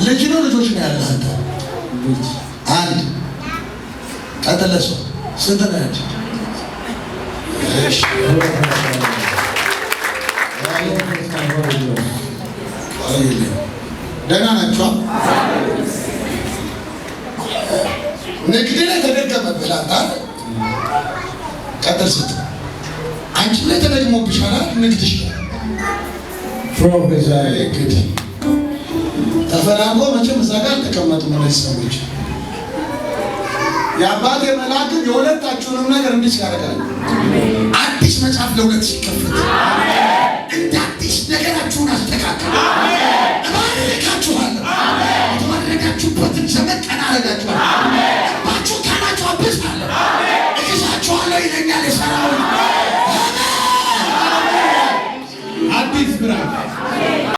ልጅ ነው ልጆች ነው ያለህ አንተ? አንድ ቀጥለሰው ስንት ነው ያንቺ? እሺ ደህና ናችሁ? ንግድ ላይ ተደገመብህ አንተ ቀጥል ስትል አንቺ ላይ ተደግሞብሻል ንግድሽ ፕሮፌሰር እንግዲህ ተፈራርሞ መቼም እዛ ጋር ተቀመጡ ማለት ሰዎች የአባቴ መልአክ የሁለታችሁንም ነገር እንዲህ ያደርጋል። አዲስ መጽሐፍ ለሁለት ሲከፈት እንደ አዲስ ነገራችሁን አስተካክሉ።